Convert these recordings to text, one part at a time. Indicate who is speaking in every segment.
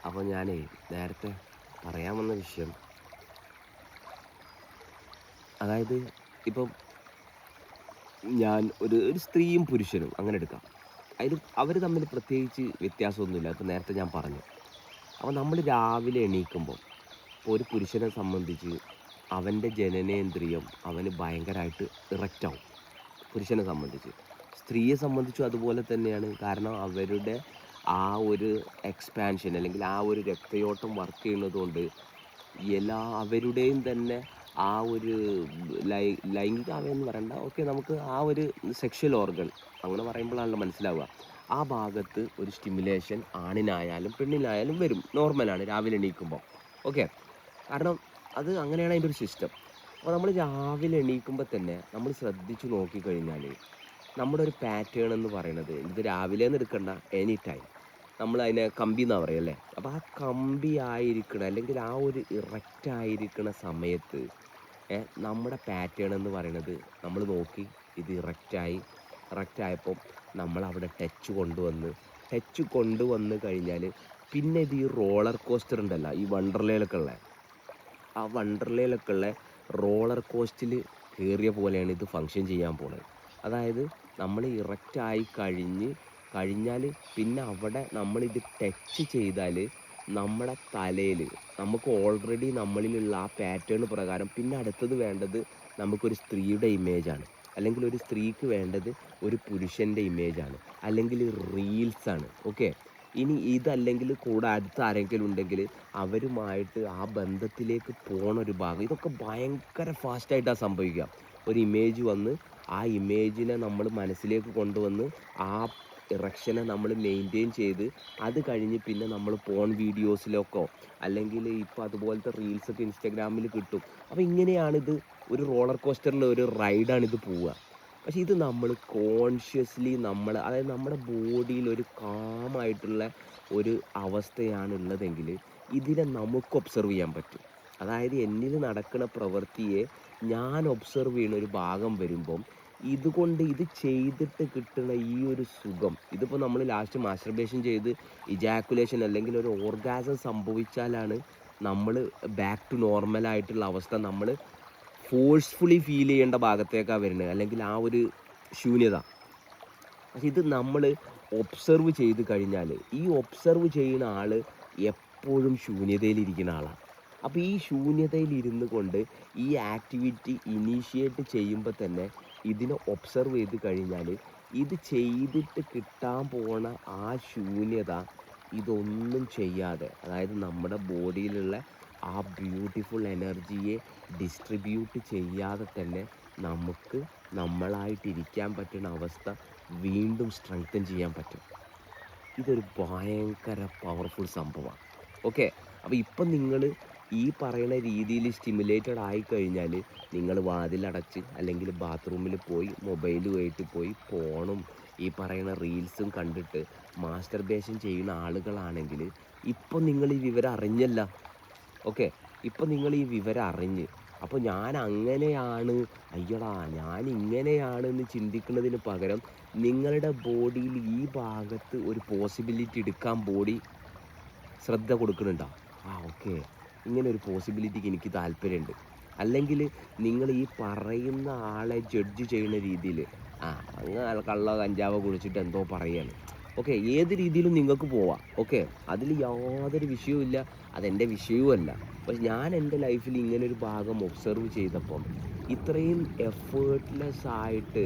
Speaker 1: അപ്പോൾ ഞാനേ നേരത്തെ പറയാൻ വന്ന വിഷയം, അതായത് ഇപ്പം ഞാൻ ഒരു ഒരു സ്ത്രീയും പുരുഷനും അങ്ങനെ എടുക്കാം. അതിൽ അവർ തമ്മിൽ പ്രത്യേകിച്ച് വ്യത്യാസമൊന്നുമില്ല. അപ്പോൾ നേരത്തെ ഞാൻ പറഞ്ഞു. അപ്പോൾ നമ്മൾ രാവിലെ എണീക്കുമ്പോൾ ഇപ്പോൾ ഒരു പുരുഷനെ സംബന്ധിച്ച് അവൻ്റെ ജനനേന്ദ്രിയം അവന് ഭയങ്കരമായിട്ട് ഇറക്റ്റാവും. പുരുഷനെ സംബന്ധിച്ച് സ്ത്രീയെ സംബന്ധിച്ചും അതുപോലെ തന്നെയാണ്. കാരണം അവരുടെ ആ ഒരു എക്സ്പാൻഷൻ അല്ലെങ്കിൽ ആ ഒരു രക്തയോട്ടം വർക്ക് ചെയ്യുന്നതുകൊണ്ട് അവരുടെയും തന്നെ ആ ഒരു ലൈംഗിക അവയെന്ന് പറയണ്ട, ഓക്കെ, നമുക്ക് ആ ഒരു സെക്ഷൽ ഓർഗൻ അങ്ങനെ പറയുമ്പോഴാണല്ലോ മനസ്സിലാവുക. ആ ഭാഗത്ത് ഒരു സ്റ്റിമുലേഷൻ ആണിനായാലും പെണ്ണിനായാലും വരും. നോർമലാണ് രാവിലെ എണീക്കുമ്പോൾ. ഓക്കെ, കാരണം അത് അങ്ങനെയാണ് അതിൻ്റെ ഒരു സിസ്റ്റം. അപ്പോൾ നമ്മൾ രാവിലെ എണീക്കുമ്പോൾ തന്നെ നമ്മൾ ശ്രദ്ധിച്ച് നോക്കിക്കഴിഞ്ഞാൽ നമ്മുടെ ഒരു പാറ്റേൺ എന്ന് പറയുന്നത്, ഇത് രാവിലെ എന്ന് എടുക്കണ്ട, എനി ടൈം നമ്മൾ അതിനെ കമ്പി എന്നാണ് പറയല്ലേ. അപ്പോൾ ആ കമ്പി ആയിരിക്കണം അല്ലെങ്കിൽ ആ ഒരു ഇറക്റ്റ് ആയിരിക്കണ സമയത്ത് നമ്മുടെ പാറ്റേൺ എന്ന് പറയുന്നത് നമ്മൾ നോക്കി ഇത് ഇറക്റ്റായപ്പം നമ്മൾ അവിടെ ടച്ച് കൊണ്ടുവന്ന് കഴിഞ്ഞാൽ പിന്നെ ഇത് ഈ റോളർ കോസ്റ്റർ ഉണ്ടല്ലോ, ഈ വണ്ടർലയിലൊക്കെ ഉള്ള ആ വണ്ടർലയിലൊക്കെ ഉള്ള റോളർ കോസ്റ്റിൽ കയറിയ പോലെയാണ് ഇത് ഫങ്ഷൻ ചെയ്യാൻ പോകുന്നത്. അതായത് നമ്മൾ ഇറക്റ്റായി കഴിഞ്ഞാൽ പിന്നെ അവിടെ നമ്മളിത് ടച്ച് ചെയ്താൽ നമ്മുടെ തലയിൽ നമുക്ക് ഓൾറെഡി നമ്മളിലുള്ള ആ പാറ്റേൺ പ്രകാരം പിന്നെ അടുത്തത് വേണ്ടത് നമുക്കൊരു സ്ത്രീയുടെ ഇമേജാണ്, അല്ലെങ്കിൽ ഒരു സ്ത്രീക്ക് വേണ്ടത് ഒരു പുരുഷൻ്റെ ഇമേജാണ്, അല്ലെങ്കിൽ റീൽസാണ്. ഓക്കെ, ഇനി ഇതല്ലെങ്കിൽ കൂടെ അടുത്ത ആരെങ്കിലും ഉണ്ടെങ്കിൽ അവരുമായിട്ട് ആ ബന്ധത്തിലേക്ക് പോണൊരു ഭാഗം. ഇതൊക്കെ ഭയങ്കര ഫാസ്റ്റായിട്ടാണ് സംഭവിക്കുക. ഒരു ഇമേജ് വന്ന് ആ ഇമേജിനെ നമ്മൾ മനസ്സിലേക്ക് കൊണ്ടുവന്ന് ആ ഇറക്ഷനെ നമ്മൾ മെയിൻറ്റെയിൻ ചെയ്ത് അത് കഴിഞ്ഞ് പിന്നെ നമ്മൾ പോൺ വീഡിയോസിലൊക്കെ അല്ലെങ്കിൽ ഇപ്പോൾ അതുപോലത്തെ റീൽസൊക്കെ ഇൻസ്റ്റാഗ്രാമിൽ കിട്ടും. അപ്പോൾ ഇങ്ങനെയാണിത്, ഒരു റോളർ കോസ്റ്ററിൽ ഒരു റൈഡാണിത് പോവുക. പക്ഷേ ഇത് നമ്മൾ കോൺഷ്യസ്ലി അതായത് നമ്മുടെ ബോഡിയിൽ ഒരു കാമായിട്ടുള്ള ഒരു അവസ്ഥയാണ് ഉള്ളതെങ്കിൽ ഇതിനെ നമുക്ക് ഒബ്സർവ് ചെയ്യാൻ പറ്റും. അതായത് എന്നിൽ നടക്കുന്ന പ്രവൃത്തിയെ ഞാൻ ഒബ്സർവ് ചെയ്യുന്ന ഒരു ഭാഗം വരുമ്പം ഇതുകൊണ്ട് ഇത് ചെയ്തിട്ട് കിട്ടുന്ന ഈ ഒരു സുഖം, ഇതിപ്പോൾ നമ്മൾ ലാസ്റ്റ് മാസ്റ്റർബേഷൻ ചെയ്ത് ഇജാക്കുലേഷൻ അല്ലെങ്കിൽ ഒരു ഓർഗാസം സംഭവിച്ചാലാണ് നമ്മൾ ബാക്ക് ടു നോർമലായിട്ടുള്ള അവസ്ഥ നമ്മൾ ഫോഴ്സ്ഫുള്ളി ഫീൽ ചെയ്യേണ്ട ഭാഗത്തേക്കാണ് വരുന്നത്, അല്ലെങ്കിൽ ആ ഒരു ശൂന്യത. പക്ഷെ ഇത് നമ്മൾ ഒബ്സർവ് ചെയ്ത് കഴിഞ്ഞാൽ ഈ ഒബ്സർവ് ചെയ്യുന്ന ആൾ എപ്പോഴും ശൂന്യതയിലിരിക്കുന്ന ആളാണ്. അപ്പോൾ ഈ ശൂന്യതയിൽ ഇരുന്ന് കൊണ്ട് ഈ ആക്ടിവിറ്റി ഇനീഷ്യേറ്റ് ചെയ്യുമ്പോൾ തന്നെ ഇതിനെ ഒബ്സർവ് ചെയ്ത് കഴിഞ്ഞാൽ ഇത് ചെയ്തിട്ട് കിട്ടാൻ പോണ ആ ശൂന്യത ഇതൊന്നും ചെയ്യാതെ, അതായത് നമ്മുടെ ബോഡിയിലുള്ള ആ ബ്യൂട്ടിഫുൾ എനർജിയെ ഡിസ്ട്രിബ്യൂട്ട് ചെയ്യാതെ തന്നെ നമുക്ക് നമ്മളായിട്ടിരിക്കാൻ പറ്റുന്ന അവസ്ഥ വീണ്ടും സ്ട്രെങ്തൻ ചെയ്യാൻ പറ്റും. ഇതൊരു ഭയങ്കര പവർഫുൾ സംഭവമാണ്. ഓക്കെ, അപ്പോൾ ഇപ്പം നിങ്ങൾ ഈ പറയുന്ന രീതിയിൽ സ്റ്റിമുലേറ്റഡ് ആയിക്കഴിഞ്ഞാൽ നിങ്ങൾ വാതിലടച്ച് അല്ലെങ്കിൽ ബാത്റൂമിൽ പോയി മൊബൈലുമായിട്ട് പോയി ഫോണും ഈ പറയുന്ന റീൽസും കണ്ടിട്ട് മാസ്റ്റർബേഷൻ ചെയ്യുന്ന ആളുകളാണെങ്കിൽ ഇപ്പം നിങ്ങൾ ഈ വിവരം അറിഞ്ഞല്ല. ഓക്കെ, ഇപ്പം നിങ്ങൾ ഈ വിവരം അറിഞ്ഞ് അപ്പോൾ ഞാൻ അങ്ങനെയാണ്, അയ്യടാ ഞാൻ ഇങ്ങനെയാണെന്ന് ചിന്തിക്കുന്നതിന് പകരം നിങ്ങളുടെ ബോഡിയിൽ ഈ ഭാഗത്ത് ഒരു പോസിബിലിറ്റി എടുക്കാൻ ബോഡി ശ്രദ്ധ കൊടുക്കുന്നുണ്ടോ? ഓക്കെ, ഇങ്ങനെ ഒരു പോസിബിലിറ്റിക്ക് എനിക്ക് താല്പര്യമുണ്ട്. അല്ലെങ്കിൽ നിങ്ങൾ ഈ പറയുന്ന ആളെ ജഡ്ജ് ചെയ്യുന്ന രീതിയിൽ അങ്ങനെ കള്ളോ കഞ്ചാവോ കുടിച്ചിട്ട് എന്തോ പറയാണ്. ഓക്കെ, ഏത് രീതിയിലും നിങ്ങൾക്ക് പോവാം. ഓക്കെ, അതിൽ യാതൊരു വിഷയവുമില്ല, അതെൻ്റെ വിഷയവുമല്ല. പക്ഷെ ഞാൻ എൻ്റെ ലൈഫിൽ ഇങ്ങനൊരു ഭാഗം ഒബ്സർവ് ചെയ്തപ്പം ഇത്രയും എഫേർട്ട്ലെസ് ആയിട്ട്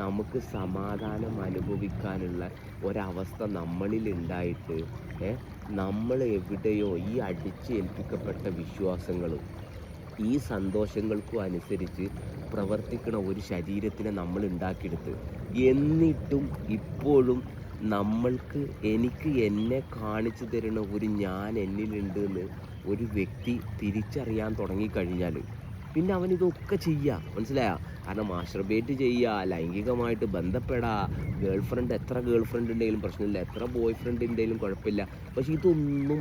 Speaker 1: നമുക്ക് സമാധാനം അനുഭവിക്കാനുള്ള ഒരവസ്ഥ നമ്മളിൽ ഉണ്ടായിട്ട് നമ്മൾ എവിടെയോ ഈ അടിച്ചേൽപ്പിക്കപ്പെട്ട വിശ്വാസങ്ങളും ഈ സന്തോഷങ്ങൾക്കും അനുസരിച്ച് പ്രവർത്തിക്കുന്ന ഒരു ശരീരത്തിനെ നമ്മൾ ഉണ്ടാക്കിയെടുത്ത്, എന്നിട്ടും ഇപ്പോഴും എനിക്ക് എന്നെ കാണിച്ചു തരുന്ന ഒരു ഞാൻ എന്നിലുണ്ട് എന്ന് ഒരു വ്യക്തി തിരിച്ചറിയാൻ തുടങ്ങിക്കഴിഞ്ഞാൽ പിന്നെ അവനിതൊക്കെ ചെയ്യുക, മനസ്സിലായോ? കാരണം മാസ്റ്റർബേറ്റ് ചെയ്യുക, ലൈംഗികമായിട്ട് ബന്ധപ്പെടുക, എത്ര ഗേൾ ഫ്രണ്ട് ഉണ്ടെങ്കിലും പ്രശ്നമില്ല, എത്ര ബോയ് ഫ്രണ്ട് ഉണ്ടെങ്കിലും കുഴപ്പമില്ല. പക്ഷെ ഇതൊന്നും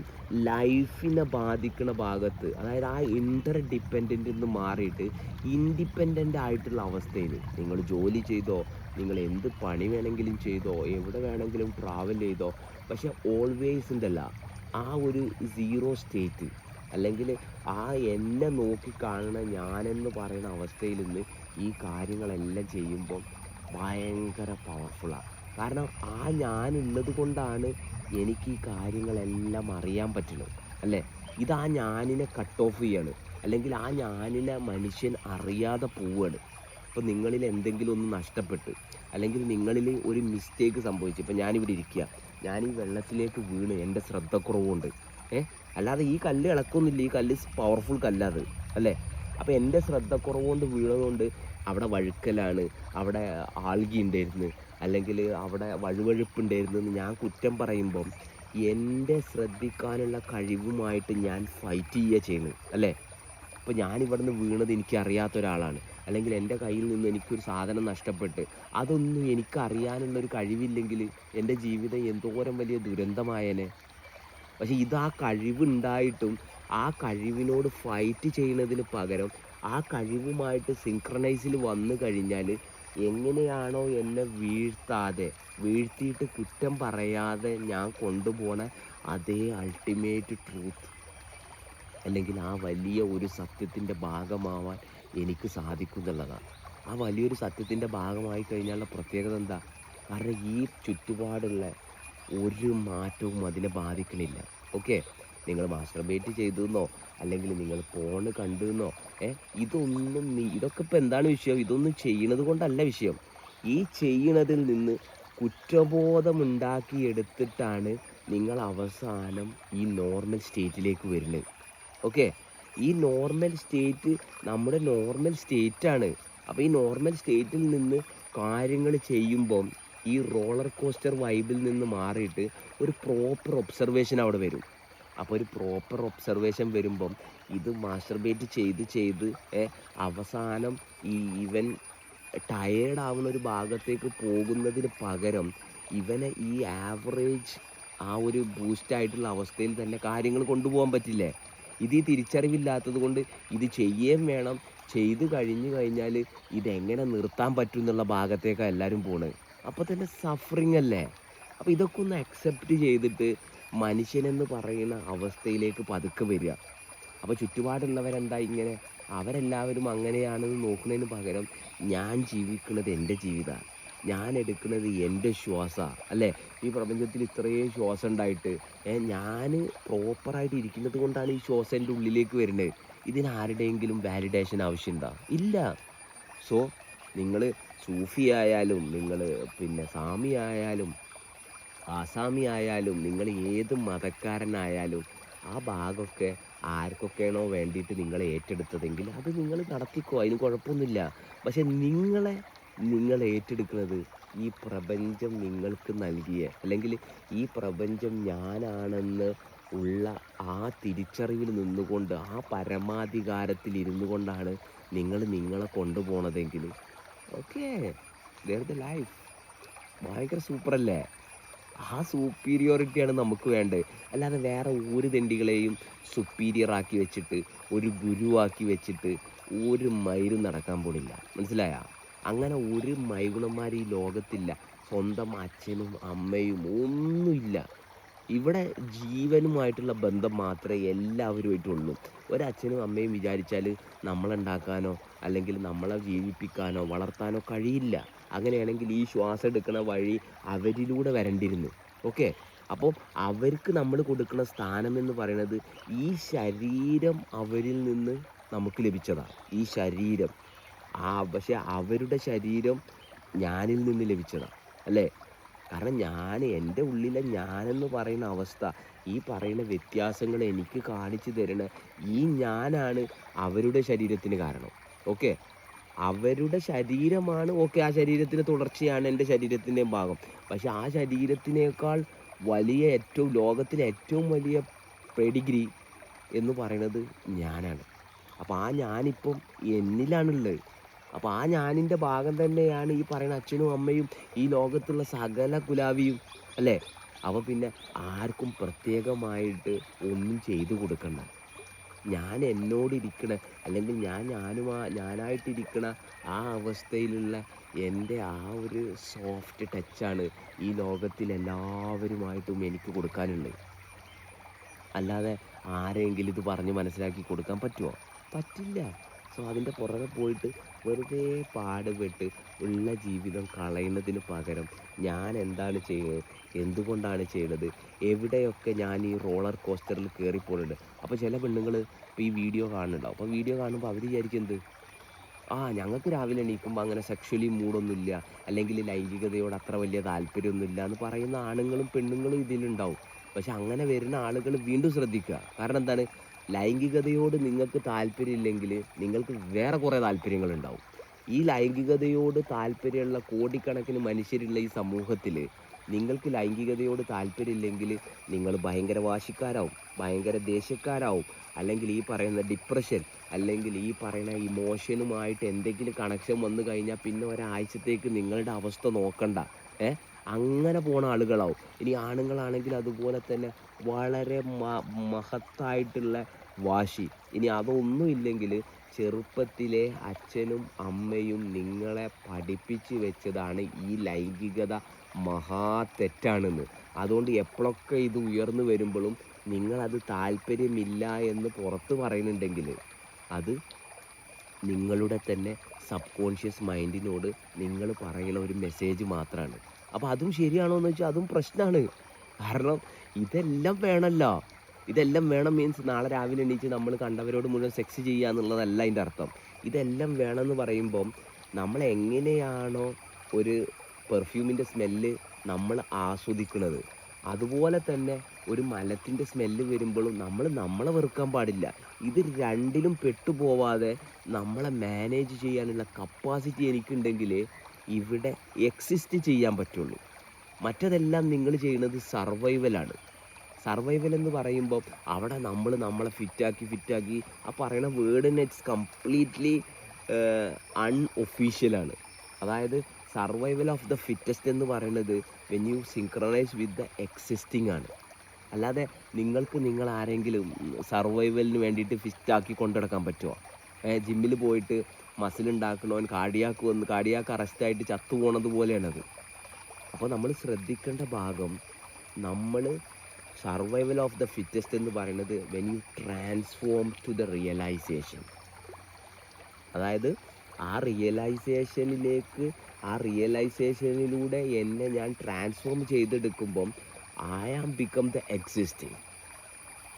Speaker 1: ലൈഫിനെ ബാധിക്കുന്ന ഭാഗത്ത്, അതായത് ആ ഇൻ്റർ ഡിപ്പെൻഡൻ്റ് നിന്ന് മാറിയിട്ട് ഇൻഡിപെൻഡൻ്റ് ആയിട്ടുള്ള അവസ്ഥയിൽ നിങ്ങൾ ജോലി ചെയ്തോ, നിങ്ങൾ എന്ത് പണി വേണമെങ്കിലും ചെയ്തോ, എവിടെ വേണമെങ്കിലും ട്രാവൽ ചെയ്തോ, പക്ഷെ ഓൾവേസ് ഉണ്ടല്ല ആ ഒരു സീറോ സ്റ്റേറ്റ്, അല്ലെങ്കിൽ ആ എന്നെ നോക്കിക്കാണുന്ന ഞാനെന്ന് പറയുന്ന അവസ്ഥയിൽ നിന്ന് ഈ കാര്യങ്ങളെല്ലാം ചെയ്യുമ്പം ഭയങ്കര പവർഫുള്ളാണ്. കാരണം ആ ഞാനുള്ളത് കൊണ്ടാണ് എനിക്ക് ഈ കാര്യങ്ങളെല്ലാം അറിയാൻ പറ്റുന്നത്, അല്ലേ? ഇത് ആ ഞാനിനെ കട്ട് ഓഫ് ചെയ്യാണ്, അല്ലെങ്കിൽ ആ ഞാനിനെ മനുഷ്യൻ അറിയാതെ പോവുകയാണ്. ഇപ്പം നിങ്ങളിൽ എന്തെങ്കിലും ഒന്ന് നഷ്ടപ്പെട്ട്, അല്ലെങ്കിൽ നിങ്ങളിൽ ഒരു മിസ്റ്റേക്ക് സംഭവിച്ചു, ഇപ്പം ഞാനിവിടെ ഇരിക്കുക, ഞാൻ ഈ വെള്ളത്തിലേക്ക് വീണ് എൻ്റെ ശ്രദ്ധക്കുറവുകൊണ്ട്, അല്ലാതെ ഈ കല്ല് ഇളക്കൊന്നുമില്ല, ഈ കല്ല് പവർഫുൾ കല്ലാത്, അല്ലേ? അപ്പോൾ എൻ്റെ ശ്രദ്ധക്കുറവുകൊണ്ട് വീണതുകൊണ്ട് അവിടെ വഴുക്കലാണ്, അവിടെ ആൾഗി ഉണ്ടായിരുന്നു, അല്ലെങ്കിൽ അവിടെ വഴുവഴുപ്പുണ്ടായിരുന്നു എന്ന് ഞാൻ കുറ്റം പറയുമ്പം എൻ്റെ ശ്രദ്ധിക്കാനുള്ള കഴിവുമായിട്ട് ഞാൻ ഫൈറ്റ് ചെയ്യുക ചെയ്യുന്നത്, അല്ലേ? ഇപ്പോൾ ഞാനിവിടുന്ന് വീണത് എനിക്കറിയാത്ത ഒരാളാണ്, അല്ലെങ്കിൽ എൻ്റെ കയ്യിൽ നിന്ന് എനിക്കൊരു സാധനം നഷ്ടപ്പെട്ട് അതൊന്നും എനിക്കറിയാനുള്ളൊരു കഴിവില്ലെങ്കിൽ എൻ്റെ ജീവിതം എന്തോരം വലിയ ദുരന്തമായേനെ. പക്ഷേ ഇതാ കഴിവുണ്ടായിട്ടും ആ കഴിവിനോട് ഫൈറ്റ് ചെയ്യുന്നതിന് പകരം ആ കഴിവുമായിട്ട് സിങ്ക്രണൈസിൽ വന്നു കഴിഞ്ഞാൽ എങ്ങനെയാണോ എന്നെ വീഴ്ത്തിയിട്ട് കുറ്റം പറയാതെ ഞാൻ കൊണ്ടുപോണ അതേ അൾട്ടിമേറ്റ് ട്രൂത്ത്, അല്ലെങ്കിൽ ആ വലിയ ഒരു സത്യത്തിൻ്റെ ഭാഗമാവാൻ എനിക്ക് സാധിക്കും എന്നുള്ളതാണ്. ആ വലിയൊരു സത്യത്തിൻ്റെ ഭാഗമായി കഴിഞ്ഞാലുള്ള പ്രത്യേകത എന്താ? കാരണം ഈ ചുറ്റുപാടുള്ള ഒരു മാറ്റവും അതിനെ ബാധിക്കണില്ല. ഓക്കെ, നിങ്ങൾ മാസ്റ്റർബേറ്റ് ചെയ്തെന്നോ അല്ലെങ്കിൽ നിങ്ങൾ പോണ് കണ്ടെന്നോ ഇതൊന്നും ഇതൊക്കെ ഇപ്പം എന്താണ് വിഷയം? ഇതൊന്നും ചെയ്യണത് കൊണ്ടല്ല വിഷയം. ഈ ചെയ്യണതിൽ നിന്ന് കുറ്റബോധമുണ്ടാക്കിയെടുത്തിട്ടാണ് നിങ്ങൾ അവസാനം ഈ നോർമൽ സ്റ്റേറ്റിലേക്ക് വരുന്നത്. ഓക്കെ, ഈ നോർമൽ സ്റ്റേറ്റ് നമ്മുടെ നോർമൽ സ്റ്റേറ്റാണ്. അപ്പോൾ ഈ നോർമൽ സ്റ്റേറ്റിൽ നിന്ന് കാര്യങ്ങൾ ചെയ്യുമ്പം ഈ റോളർ കോസ്റ്റർ വൈബിൽ നിന്ന് മാറിയിട്ട് ഒരു പ്രോപ്പർ ഒബ്സർവേഷൻ അവിടെ വരും. അപ്പോൾ ഒരു പ്രോപ്പർ ഒബ്സർവേഷൻ വരുമ്പം ഇത് മാസ്റ്റർബേറ്റ് ചെയ്ത് അവസാനം ഇവൻ ടയേർഡാവുന്ന ഒരു ഭാഗത്തേക്ക് പോകുന്നതിന് പകരം ഇവനെ ഈ ആവറേജ് ആ ഒരു ബൂസ്റ്റായിട്ടുള്ള അവസ്ഥയിൽ തന്നെ കാര്യങ്ങൾ കൊണ്ടുപോകാൻ പറ്റില്ലേ? ഇത് ഈ തിരിച്ചറിവില്ലാത്തത് കൊണ്ട് ഇത് ചെയ്യുകയും വേണം, ചെയ്ത് കഴിഞ്ഞാൽ ഇതെങ്ങനെ നിർത്താൻ പറ്റും എന്നുള്ള ഭാഗത്തേക്കാണ് എല്ലാവരും പോണത്. അപ്പോൾ തന്നെ സഫറിങ് അല്ലേ? അപ്പോൾ ഇതൊക്കെ ഒന്ന് അക്സെപ്റ്റ് ചെയ്തിട്ട് മനുഷ്യനെന്ന് പറയുന്ന അവസ്ഥയിലേക്ക് പതുക്കെ വരിക. അപ്പോൾ ചുറ്റുപാടുള്ളവരെന്താ ഇങ്ങനെ അവരെല്ലാവരും അങ്ങനെയാണെന്ന് നോക്കുന്നതിന് പകരം ഞാൻ ജീവിക്കുന്നത് എൻ്റെ ജീവിതമാണ്, ഞാൻ എടുക്കുന്നത് എൻ്റെ ശ്വാസമാണ്, അല്ലേ? ഈ പ്രപഞ്ചത്തിൽ ഇത്രയും ശ്വാസം ഉണ്ടായിട്ട് ഞാൻ പ്രോപ്പറായിട്ട് ഇരിക്കുന്നത് കൊണ്ടാണ് ഈ ശ്വാസം എൻ്റെ ഉള്ളിലേക്ക് വരുന്നത്. ഇതിന് ആരുടെയെങ്കിലും വാലിഡേഷൻ ആവശ്യമുണ്ടോ? ഇല്ല. സോ നിങ്ങൾ സൂഫി ആയാലും, നിങ്ങൾ പിന്നെ സാമി ആയാലും, ആസാമി ആയാലും, നിങ്ങൾ ഏത് മതക്കാരനായാലും ആ ഭാഗമൊക്കെ ആർക്കൊക്കെയാണോ വേണ്ടിയിട്ട് നിങ്ങൾ ഏറ്റെടുത്തതെങ്കിൽ അത് നിങ്ങൾ നടത്തിക്കോ, അതിന് കുഴപ്പമൊന്നുമില്ല. പക്ഷെ നിങ്ങൾ ഏറ്റെടുക്കുന്നത് ഈ പ്രപഞ്ചം നിങ്ങൾക്ക് നൽകിയ, അല്ലെങ്കിൽ ഈ പ്രപഞ്ചം ഞാനാണെന്ന് ഉള്ള ആ തിരിച്ചറിവിൽ നിന്നുകൊണ്ട് ആ പരമാധികാരത്തിൽ ഇരുന്നു കൊണ്ടാണ് നിങ്ങളെ കൊണ്ടുപോകണതെങ്കിൽ ഓക്കെ, ദെയർ ദ ലൈഫ്. ഭയങ്കര സൂപ്പറല്ലേ? ആ സൂപ്പീരിയോറിറ്റിയാണ് നമുക്ക് വേണ്ടത്. അല്ലാതെ വേറെ ഒരു തെണ്ടികളെയും സുപ്പീരിയറാക്കി വെച്ചിട്ട് ഒരു ഗുരുവാക്കി വെച്ചിട്ട് ഒരു മൈരും നടക്കാൻ പോണില്ല. മനസ്സിലായ? അങ്ങനെ ഒരു മൈഗുണന്മാർ ഈ ലോകത്തില്ല. സ്വന്തം അച്ഛനും അമ്മയും ഒന്നുമില്ല. ഇവിടെ ജീവനുമായിട്ടുള്ള ബന്ധം മാത്രമേ എല്ലാവരുമായിട്ടുള്ളൂ. ഒരച്ഛനും അമ്മയും വിചാരിച്ചാൽ നമ്മളുണ്ടാക്കാനോ അല്ലെങ്കിൽ നമ്മളെ ജീവിപ്പിക്കാനോ വളർത്താനോ കഴിയില്ല. അങ്ങനെയാണെങ്കിൽ ഈ ശ്വാസം എടുക്കുന്ന വഴി അവരിലൂടെ വരണ്ടിരുന്നു. ഓക്കെ, അപ്പോൾ അവർക്ക് നമ്മൾ കൊടുക്കുന്ന സ്ഥാനം എന്ന് പറയുന്നത് ഈ ശരീരം അവരിൽ നിന്ന് നമുക്ക് ലഭിച്ചതാണ്. ഈ ശരീരം പക്ഷെ അവരുടെ ശരീരം ഞാനിൽ നിന്ന് ലഭിച്ചതാണ്, അല്ലേ? കാരണം എൻ്റെ ഉള്ളിലെ ഞാനെന്ന് പറയുന്ന അവസ്ഥ, ഈ പറയുന്ന വ്യത്യാസങ്ങൾ എനിക്ക് കാണിച്ചു തരണ ഈ ഞാനാണ് അവരുടെ ശരീരത്തിന് കാരണം. ഓക്കെ, അവരുടെ ശരീരമാണ്, ഓക്കെ, ആ ശരീരത്തിൻ്റെ തുടർച്ചയാണ് എൻ്റെ ശരീരത്തിൻ്റെ ഭാഗം. പക്ഷെ ആ ശരീരത്തിനേക്കാൾ വലിയ ലോകത്തിലെ ഏറ്റവും വലിയ പെഡിഗ്രി എന്ന് പറയുന്നത് ഞാനാണ്. അപ്പോൾ ആ ഞാനിപ്പം എന്നിലാണുള്ളത്. അപ്പോൾ ആ ഞാനിൻ്റെ ഭാഗം തന്നെയാണ് ഈ പറയുന്ന അച്ഛനും അമ്മയും ഈ ലോകത്തുള്ള സകല കുലാവിയും, അല്ലേ? അപ്പോൾ പിന്നെ ആർക്കും പ്രത്യേകമായിട്ട് ഒന്നും ചെയ്തു കൊടുക്കണ്ട. ഞാൻ എന്നോടിരിക്കണ, അല്ലെങ്കിൽ ഞാനായിട്ടിരിക്കണ ആ അവസ്ഥയിലുള്ള എൻ്റെ ആ ഒരു സോഫ്റ്റ് ടച്ചാണ് ഈ ലോകത്തിൽ എല്ലാവരുമായിട്ടും എനിക്ക് കൊടുക്കാനുള്ളത്. അല്ലാതെ ആരെങ്കിലും ഇത് പറഞ്ഞ് മനസ്സിലാക്കി കൊടുക്കാൻ പറ്റുമോ? പറ്റില്ല. സോ അതിൻ്റെ പുറകെ പോയിട്ട് വെറുതെ പാടുപെട്ട് ഉള്ള ജീവിതം കളയുന്നതിന് പകരം ഞാൻ എന്താണ് ചെയ്യുന്നത്, എന്തുകൊണ്ടാണ് ചെയ്യുന്നത്, എവിടെയൊക്കെ ഞാൻ ഈ റോളർ കോസ്റ്ററിൽ കയറിപ്പോയിട്ടുണ്ട്. അപ്പോൾ ചില പെണ്ണുങ്ങൾ ഇപ്പോൾ ഈ വീഡിയോ കാണുന്നുണ്ടാവും. അപ്പോൾ വീഡിയോ കാണുമ്പോൾ അവർ വിചാരിക്കും എന്ത്, ഞങ്ങൾക്ക് രാവിലെ എണീക്കുമ്പോൾ അങ്ങനെ സെക്ഷലി മൂഡൊന്നുമില്ല, അല്ലെങ്കിൽ ലൈംഗികതയോട് അത്ര വലിയ താല്പര്യമൊന്നുമില്ല എന്ന് പറയുന്ന ആണുങ്ങളും പെണ്ണുങ്ങളും ഇതിലുണ്ടാവും. പക്ഷെ അങ്ങനെ വരുന്ന ആളുകൾ വീണ്ടും ശ്രദ്ധിക്കുക. കാരണം എന്താണ്, ലൈംഗികതയോട് നിങ്ങൾക്ക് താല്പര്യമില്ലെങ്കിൽ നിങ്ങൾക്ക് വേറെ കുറേ താല്പര്യങ്ങളുണ്ടാവും. ഈ ലൈംഗികതയോട് താല്പര്യമുള്ള കോടിക്കണക്കിന് മനുഷ്യരുള്ള ഈ സമൂഹത്തിൽ നിങ്ങൾക്ക് ലൈംഗികതയോട് താല്പര്യമില്ലെങ്കിൽ നിങ്ങൾ ഭയങ്കര വാശിക്കാരാവും, ഭയങ്കര ദേഷ്യക്കാരാവും, അല്ലെങ്കിൽ ഈ പറയുന്ന ഡിപ്രഷൻ, അല്ലെങ്കിൽ ഈ പറയുന്ന ഇമോഷനുമായിട്ട് എന്തെങ്കിലും കണക്ഷൻ വന്നു കഴിഞ്ഞാൽ പിന്നെ ഒരാഴ്ചത്തേക്ക് നിങ്ങളുടെ അവസ്ഥ നോക്കണ്ട. അങ്ങനെ പോണ ആളുകളാവും. ഇനി ആണുങ്ങളാണെങ്കിൽ അതുപോലെ തന്നെ വളരെ മഹത്തായിട്ടുള്ള വാശി. ഇനി അതൊന്നും ഇല്ലെങ്കിൽ ചെറുപ്പത്തിലെ അച്ഛനും അമ്മയും നിങ്ങളെ പഠിപ്പിച്ച് വെച്ചതാണ് ഈ ലൈംഗികത മഹാ തെറ്റാണെന്ന്. അതുകൊണ്ട് എപ്പോഴൊക്കെ ഇത് ഉയർന്നു വരുമ്പോഴും നിങ്ങളത് താല്പര്യമില്ല എന്ന് പുറത്ത് പറയുന്നുണ്ടെങ്കിൽ അത് നിങ്ങളുടെ തന്നെ സബ് കോൺഷ്യസ് മൈൻഡിനോട് നിങ്ങൾ പറയുന്ന ഒരു മെസ്സേജ് മാത്രമാണ്. അപ്പോൾ അതും ശരിയാണോ എന്ന് വെച്ചാൽ അതും പ്രശ്നമാണ്. കാരണം ഇതെല്ലാം വേണമല്ലോ. ഇതെല്ലാം വേണം മീൻസ് നാളെ രാവിലെ എണീച്ച് നമ്മൾ കണ്ടവരോട് മുഴുവൻ സെക്സ് ചെയ്യുക എന്നുള്ളതല്ല അതിൻ്റെ അർത്ഥം. ഇതെല്ലാം വേണമെന്ന് പറയുമ്പം നമ്മൾ എങ്ങനെയാണോ ഒരു പെർഫ്യൂമിൻ്റെ സ്മെല്ല് നമ്മൾ ആസ്വദിക്കുന്നത്, അതുപോലെ തന്നെ ഒരു മലത്തിൻ്റെ സ്മെല്ല് വരുമ്പോഴും നമ്മളെ വെറുക്കാൻ പാടില്ല. ഇത് രണ്ടിലും പെട്ടുപോവാതെ നമ്മളെ മാനേജ് ചെയ്യാനുള്ള കപ്പാസിറ്റി എനിക്കുണ്ടെങ്കിൽ ഇവിടെ എക്സിസ്റ്റ് ചെയ്യാൻ പറ്റുള്ളൂ. മറ്റതെല്ലാം നിങ്ങൾ ചെയ്യുന്നത് സർവൈവലാണ്. സർവൈവൽ എന്ന് പറയുമ്പോൾ അവിടെ നമ്മളെ ഫിറ്റാക്കി ആ പറയുന്ന വേർഡിന് ഇറ്റ്സ് കംപ്ലീറ്റ്ലി അൺഒഫീഷ്യലാണ്. അതായത് സർവൈവൽ ഓഫ് ദ ഫിറ്റസ്റ്റ് എന്ന് പറയുന്നത് when U synchronise with the existing ആണ്. അല്ലാതെ നിങ്ങൾ ആരെങ്കിലും സർവൈവലിന് വേണ്ടിയിട്ട് ഫിറ്റാക്കി കൊണ്ടുനടക്കാൻ പറ്റുമോ? ജിമ്മിൽ പോയിട്ട് മസിൽ ഉണ്ടാക്കണവൻ കാർഡിയാക്ക് അറസ്റ്റായിട്ട് ചത്തുപോണത് പോലെയാണത്. അപ്പോൾ നമ്മൾ ശ്രദ്ധിക്കേണ്ട ഭാഗം, നമ്മൾ സർവൈവൽ ഓഫ് ദ ഫിറ്റസ്റ്റ് എന്ന് പറയുന്നത് when you transform to the realization. അതായത് ആ റിയലൈസേഷനിലൂടെ എന്നെ ഞാൻ ട്രാൻസ്ഫോം ചെയ്തെടുക്കുമ്പം I am become the existing.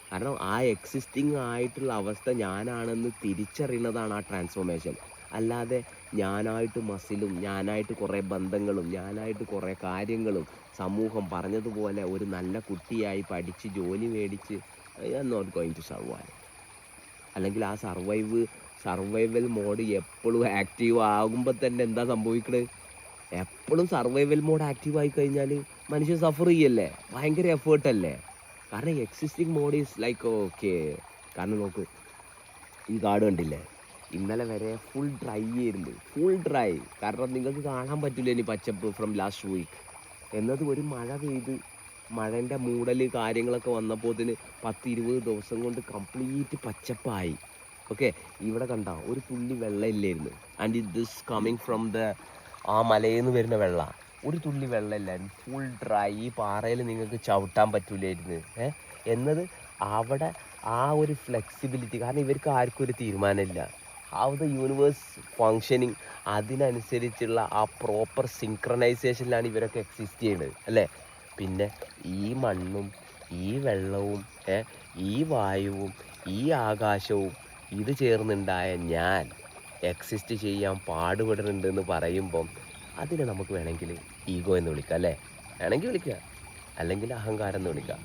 Speaker 1: കാരണം ആ എക്സിസ്റ്റിംഗ് ആയിട്ടുള്ള അവസ്ഥ ഞാനാണെന്ന് തിരിച്ചറിയുന്നതാണ് ആ ട്രാൻസ്ഫോർമേഷൻ. അല്ലാതെ ഞാനായിട്ട് മസിലും, ഞാനായിട്ട് കുറേ ബന്ധങ്ങളും, ഞാനായിട്ട് കുറേ കാര്യങ്ങളും, സമൂഹം പറഞ്ഞതുപോലെ ഒരു നല്ല കുട്ടിയായി പഠിച്ച് ജോലി മേടിച്ച് I am not going to survive. അല്ലെങ്കിൽ ആ സർവൈവൽ മോഡ് എപ്പോഴും ആക്റ്റീവ് ആകുമ്പോൾ തന്നെ എന്താ സംഭവിക്കണത്? എപ്പോഴും സർവൈവൽ മോഡ് ആക്റ്റീവ് ആയി കഴിഞ്ഞാൽ മനുഷ്യൻ സഫർ ചെയ്യല്ലേ, ഭയങ്കര എഫേർട്ടല്ലേ. കാരണം existing mode is like okay. കാരണം നോക്ക്, ഈ കാട് കണ്ടില്ലേ, ഇന്നലെ വരെ ഫുൾ ഡ്രൈ ആയിരുന്നു, ഫുൾ ഡ്രൈ. കാരണം നിങ്ങൾക്ക് കാണാൻ പറ്റില്ല ഇനി പച്ചപ്പ് ഫ്രം ലാസ്റ്റ് വീക്ക് എന്നത്. ഒരു മഴ പെയ്ത് മഴൻ്റെ മൂടൽ കാര്യങ്ങളൊക്കെ വന്നപ്പോഴത്തിന് 10-20 ദിവസം കൊണ്ട് കംപ്ലീറ്റ് പച്ചപ്പായി. ഓക്കെ, ഇവിടെ കണ്ട ഒരു തുള്ളി വെള്ളം ഇല്ലായിരുന്നു. And this coming from the ആ മലയിൽ നിന്ന് വരുന്ന വെള്ളം, ഒരു തുള്ളി വെള്ളമില്ലായിരുന്നു, ഫുൾ ഡ്രൈ. ഈ പാറയിൽ നിങ്ങൾക്ക് ചവിട്ടാൻ പറ്റൂലായിരുന്നു എന്നത്. അവിടെ ആ ഒരു ഫ്ലെക്സിബിലിറ്റി, കാരണം ഇവർക്ക് ആർക്കും ഒരു തീരുമാനമില്ല. ഹൗ ദ യൂണിവേഴ്സ് ഫങ്ഷനിങ്, അതിനനുസരിച്ചുള്ള ആ പ്രോപ്പർ സിങ്ക്രണൈസേഷനിലാണ് ഇവരൊക്കെ എക്സിസ്റ്റ് ചെയ്യുന്നത് അല്ലേ. പിന്നെ ഈ മണ്ണും ഈ വെള്ളവും ഈ വായുവും ഈ ആകാശവും ഇത് ചേർന്നുണ്ടായ ഞാൻ എക്സിസ്റ്റ് ചെയ്യാൻ പാടുപെടുന്നുണ്ടെന്ന് പറയുമ്പം അതിനെ നമുക്ക് വേണമെങ്കിൽ ഈഗോ എന്ന് വിളിക്കാം അല്ലേ. വേണമെങ്കിൽ വിളിക്കുക, അല്ലെങ്കിൽ അഹങ്കാരം എന്ന് വിളിക്കാം.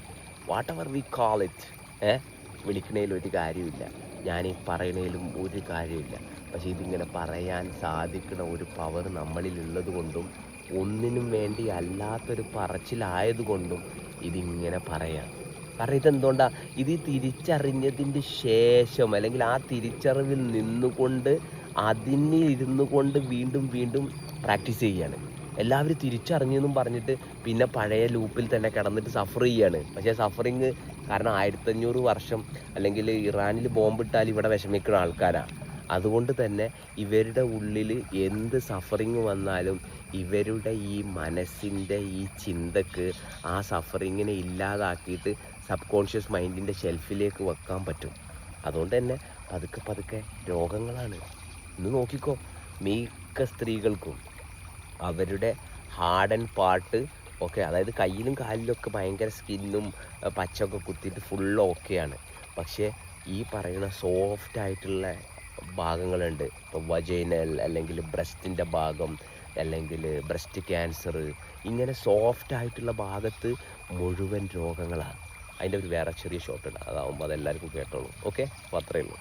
Speaker 1: Whatever we call it. വിളിക്കണേലും ഒരു കാര്യമില്ല, ഞാൻ ഈ പറയണേലും ഒരു കാര്യമില്ല. പക്ഷേ ഇതിങ്ങനെ പറയാൻ സാധിക്കുന്ന ഒരു പവർ നമ്മളിലുള്ളത് കൊണ്ടും ഒന്നിനും വേണ്ടി അല്ലാത്തൊരു പറച്ചിലായതുകൊണ്ടും ഇതിങ്ങനെ പറയാം. കാരണം ഇതെന്തുകൊണ്ടാണ്, ഇത് തിരിച്ചറിഞ്ഞതിൻ്റെ ശേഷം, അല്ലെങ്കിൽ ആ തിരിച്ചറിവിൽ നിന്നുകൊണ്ട് ഇരുന്നു കൊണ്ട് വീണ്ടും വീണ്ടും പ്രാക്ടീസ് ചെയ്യുകയാണ്. എല്ലാവരും തിരിച്ചറിഞ്ഞെന്നും പറഞ്ഞിട്ട് പിന്നെ പഴയ ലൂപ്പിൽ തന്നെ കിടന്നിട്ട് സഫർ ചെയ്യാണ്. പക്ഷേ സഫറിങ് കാരണം 1500 വർഷം അല്ലെങ്കിൽ ഇറാനിൽ ബോംബിട്ടാൽ ഇവിടെ വിഷമിക്കുന്ന ആൾക്കാരാണ്. അതുകൊണ്ട് തന്നെ ഇവരുടെ ഉള്ളിൽ എന്ത് സഫറിങ് വന്നാലും ഇവരുടെ ഈ മനസ്സിൻ്റെ ഈ ചിന്തക്ക് ആ സഫറിങ്ങിനെ ഇല്ലാതാക്കിയിട്ട് സബ് കോൺഷ്യസ് മൈൻഡിൻ്റെ ഷെൽഫിലേക്ക് വെക്കാൻ പറ്റും. അതുകൊണ്ട് തന്നെ പതുക്കെ പതുക്കെ രോഗങ്ങളാണ്. ഇന്ന് നോക്കിക്കോ, മിക്ക സ്ത്രീകൾക്കും അവരുടെ ഹാർഡൻ പാർട്ട് ഓക്കെ, അതായത് കയ്യിലും കാലിലൊക്കെ ഭയങ്കര സ്കിന്നും പച്ചൊക്കെ കുത്തിയിട്ട് ഫുൾ ഓക്കെയാണ്. പക്ഷേ ഈ പറയുന്ന സോഫ്റ്റ് ആയിട്ടുള്ള ഭാഗങ്ങളുണ്ട്, ഇപ്പോൾ വജൈനൽ അല്ലെങ്കിൽ ബ്രസ്റ്റിൻ്റെ ഭാഗം അല്ലെങ്കിൽ ബ്രസ്റ്റ് ക്യാൻസർ, ഇങ്ങനെ സോഫ്റ്റ് ആയിട്ടുള്ള ഭാഗത്ത് മുഴുവൻ രോഗങ്ങളാണ്. അതിൻ്റെ ഒരു വേറെ ചെറിയ ഷോട്ട് ഉണ്ട്, അതാവുമ്പോൾ അതെല്ലാവർക്കും കേട്ടോളൂ. ഓക്കെ, അപ്പോൾ അത്രയേ ഉള്ളൂ.